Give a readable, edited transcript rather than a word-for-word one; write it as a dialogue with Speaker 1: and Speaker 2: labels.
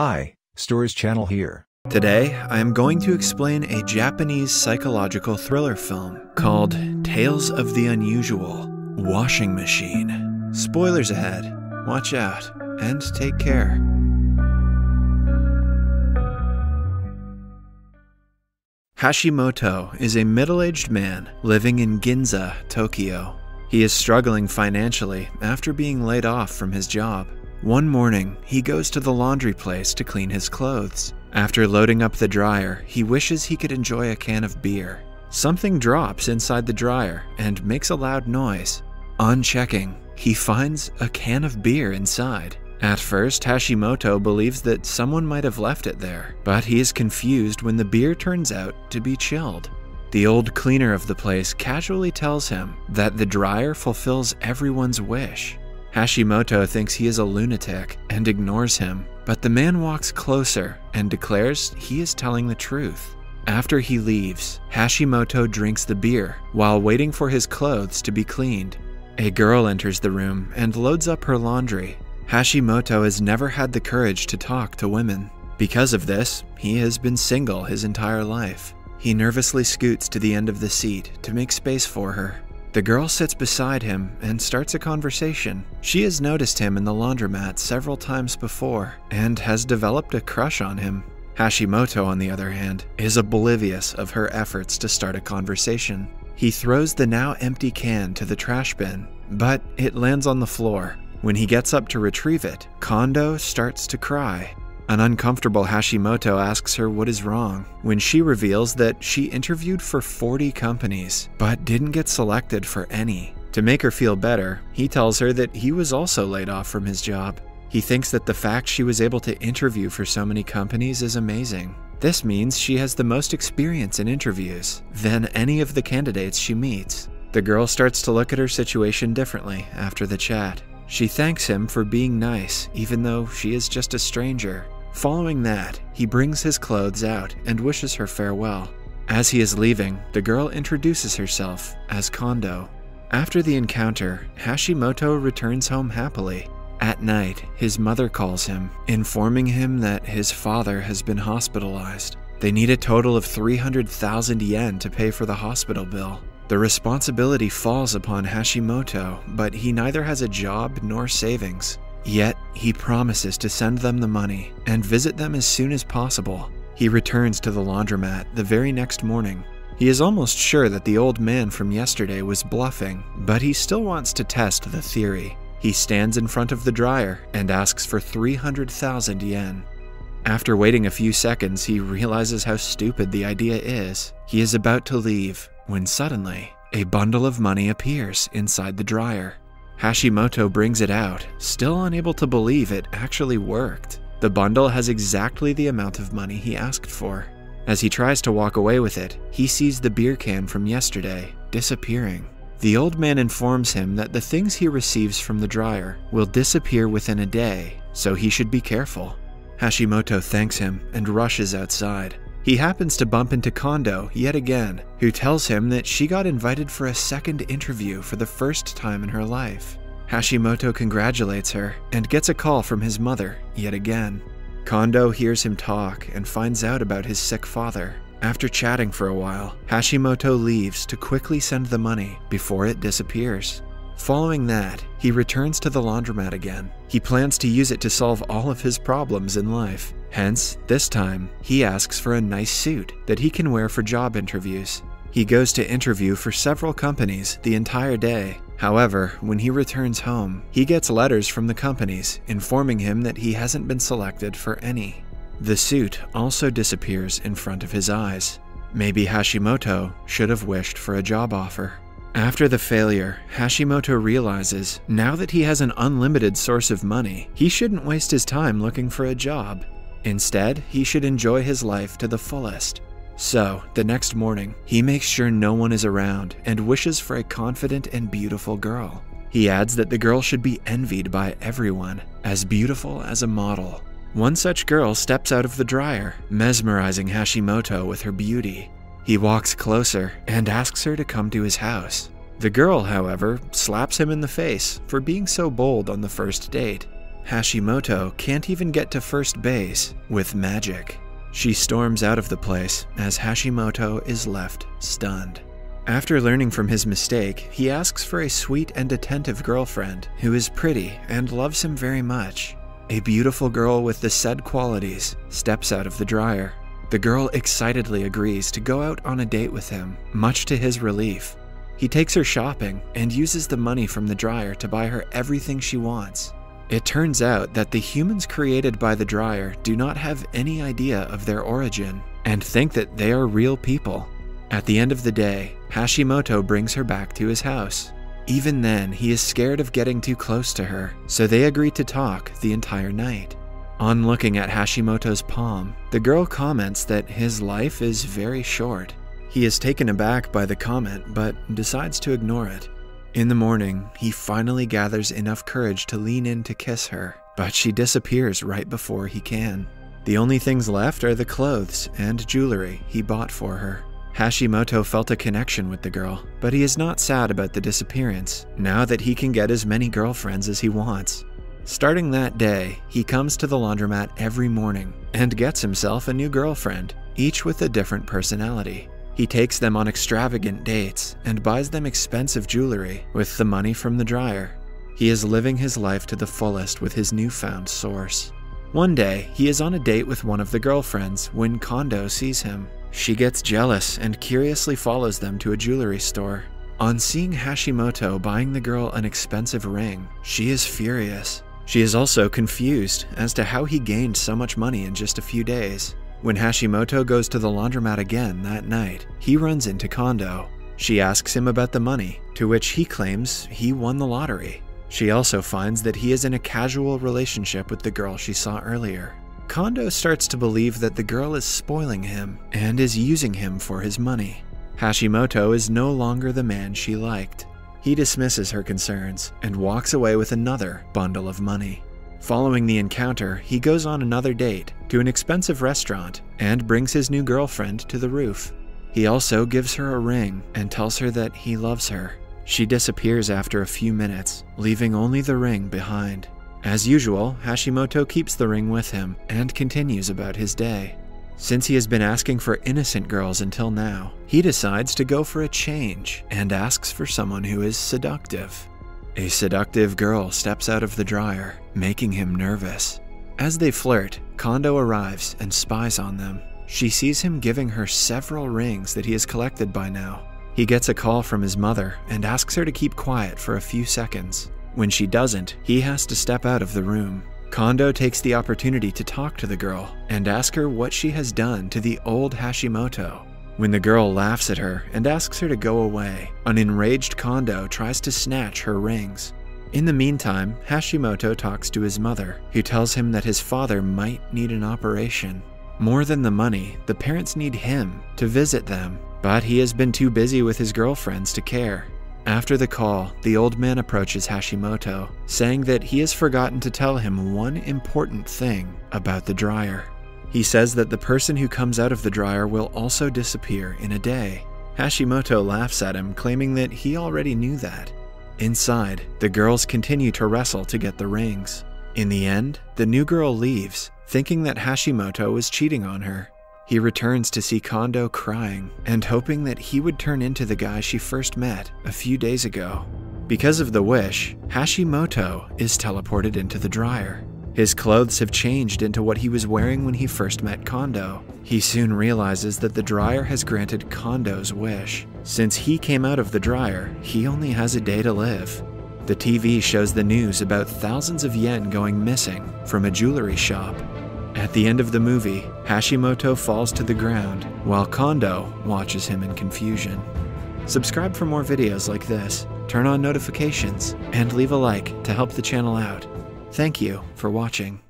Speaker 1: Hi, Stories Channel here.
Speaker 2: Today, I am going to explain a Japanese psychological thriller film called Tales of the Unusual Washing Machine. Spoilers ahead. Watch out and take care. Hashimoto is a middle-aged man living in Ginza, Tokyo. He is struggling financially after being laid off from his job. One morning, he goes to the laundry place to clean his clothes. After loading up the dryer, he wishes he could enjoy a can of beer. Something drops inside the dryer and makes a loud noise. On checking, he finds a can of beer inside. At first, Hashimoto believes that someone might have left it there, but he is confused when the beer turns out to be chilled. The old cleaner of the place casually tells him that the dryer fulfills everyone's wish. Hashimoto thinks he is a lunatic and ignores him, but the man walks closer and declares he is telling the truth. After he leaves, Hashimoto drinks the beer while waiting for his clothes to be cleaned. A girl enters the room and loads up her laundry. Hashimoto has never had the courage to talk to women. Because of this, he has been single his entire life. He nervously scoots to the end of the seat to make space for her. The girl sits beside him and starts a conversation. She has noticed him in the laundromat several times before and has developed a crush on him. Hashimoto, on the other hand, is oblivious of her efforts to start a conversation. He throws the now empty can to the trash bin, but it lands on the floor. When he gets up to retrieve it, Kondo starts to cry. An uncomfortable Hashimoto asks her what is wrong, when she reveals that she interviewed for 40 companies, but didn't get selected for any. To make her feel better, he tells her that he was also laid off from his job. He thinks that the fact she was able to interview for so many companies is amazing. This means she has the most experience in interviews than any of the candidates she meets. The girl starts to look at her situation differently after the chat. She thanks him for being nice, even though she is just a stranger. Following that, he brings his clothes out and wishes her farewell. As he is leaving, the girl introduces herself as Kondo. After the encounter, Hashimoto returns home happily. At night, his mother calls him, informing him that his father has been hospitalized. They need a total of 300,000 yen to pay for the hospital bill. The responsibility falls upon Hashimoto, but he neither has a job nor savings. Yet, he promises to send them the money and visit them as soon as possible. He returns to the laundromat the very next morning. He is almost sure that the old man from yesterday was bluffing, but he still wants to test the theory. He stands in front of the dryer and asks for 300,000 yen. After waiting a few seconds, he realizes how stupid the idea is. He is about to leave when suddenly, a bundle of money appears inside the dryer. Hashimoto brings it out, still unable to believe it actually worked. The bundle has exactly the amount of money he asked for. As he tries to walk away with it, he sees the beer can from yesterday disappearing. The old man informs him that the things he receives from the dryer will disappear within a day, so he should be careful. Hashimoto thanks him and rushes outside. He happens to bump into Kondo yet again, who tells him that she got invited for a second interview for the first time in her life. Hashimoto congratulates her and gets a call from his mother yet again. Kondo hears him talk and finds out about his sick father. After chatting for a while, Hashimoto leaves to quickly send the money before it disappears. Following that, he returns to the laundromat again. He plans to use it to solve all of his problems in life. Hence, this time, he asks for a nice suit that he can wear for job interviews. He goes to interview for several companies the entire day. However, when he returns home, he gets letters from the companies informing him that he hasn't been selected for any. The suit also disappears in front of his eyes. Maybe Hashimoto should have wished for a job offer. After the failure, Hashimoto realizes now that he has an unlimited source of money, he shouldn't waste his time looking for a job. Instead, he should enjoy his life to the fullest. So, the next morning, he makes sure no one is around and wishes for a confident and beautiful girl. He adds that the girl should be envied by everyone, as beautiful as a model. One such girl steps out of the dryer, mesmerizing Hashimoto with her beauty. He walks closer and asks her to come to his house. The girl, however, slaps him in the face for being so bold on the first date. Hashimoto can't even get to first base with magic. She storms out of the place as Hashimoto is left stunned. After learning from his mistake, he asks for a sweet and attentive girlfriend who is pretty and loves him very much. A beautiful girl with the said qualities steps out of the dryer. The girl excitedly agrees to go out on a date with him, much to his relief. He takes her shopping and uses the money from the dryer to buy her everything she wants. It turns out that the humans created by the dryer do not have any idea of their origin and think that they are real people. At the end of the day, Hashimoto brings her back to his house. Even then, he is scared of getting too close to her, so they agree to talk the entire night. On looking at Hashimoto's palm, the girl comments that his life is very short. He is taken aback by the comment, but decides to ignore it. In the morning, he finally gathers enough courage to lean in to kiss her, but she disappears right before he can. The only things left are the clothes and jewelry he bought for her. Hashimoto felt a connection with the girl, but he is not sad about the disappearance, now that he can get as many girlfriends as he wants. Starting that day, he comes to the laundromat every morning and gets himself a new girlfriend, each with a different personality. He takes them on extravagant dates and buys them expensive jewelry with the money from the dryer. He is living his life to the fullest with his newfound source. One day, he is on a date with one of the girlfriends when Kondo sees him. She gets jealous and curiously follows them to a jewelry store. On seeing Hashimoto buying the girl an expensive ring, she is furious. She is also confused as to how he gained so much money in just a few days. When Hashimoto goes to the laundromat again that night, he runs into Kondo. She asks him about the money, to which he claims he won the lottery. She also finds that he is in a casual relationship with the girl she saw earlier. Kondo starts to believe that the girl is spoiling him and is using him for his money. Hashimoto is no longer the man she liked. He dismisses her concerns and walks away with another bundle of money. Following the encounter, he goes on another date to an expensive restaurant and brings his new girlfriend to the roof. He also gives her a ring and tells her that he loves her. She disappears after a few minutes, leaving only the ring behind. As usual, Hashimoto keeps the ring with him and continues about his day. Since he has been asking for innocent girls until now, he decides to go for a change and asks for someone who is seductive. A seductive girl steps out of the dryer, making him nervous. As they flirt, Kondo arrives and spies on them. She sees him giving her several rings that he has collected by now. He gets a call from his mother and asks her to keep quiet for a few seconds. When she doesn't, he has to step out of the room. Kondo takes the opportunity to talk to the girl and ask her what she has done to the old Hashimoto. When the girl laughs at her and asks her to go away, an enraged Kondo tries to snatch her rings. In the meantime, Hashimoto talks to his mother, who tells him that his father might need an operation. More than the money, the parents need him to visit them, but he has been too busy with his girlfriends to care. After the call, the old man approaches Hashimoto, saying that he has forgotten to tell him one important thing about the dryer. He says that the person who comes out of the dryer will also disappear in a day. Hashimoto laughs at him, claiming that he already knew that. Inside, the girls continue to wrestle to get the rings. In the end, the new girl leaves, thinking that Hashimoto is cheating on her. He returns to see Kondo crying and hoping that he would turn into the guy she first met a few days ago. Because of the wish, Hashimoto is teleported into the dryer. His clothes have changed into what he was wearing when he first met Kondo. He soon realizes that the dryer has granted Kondo's wish. Since he came out of the dryer, he only has a day to live. The TV shows the news about thousands of yen going missing from a jewelry shop. At the end of the movie, Hashimoto falls to the ground while Kondo watches him in confusion. Subscribe for more videos like this, turn on notifications, and leave a like to help the channel out. Thank you for watching.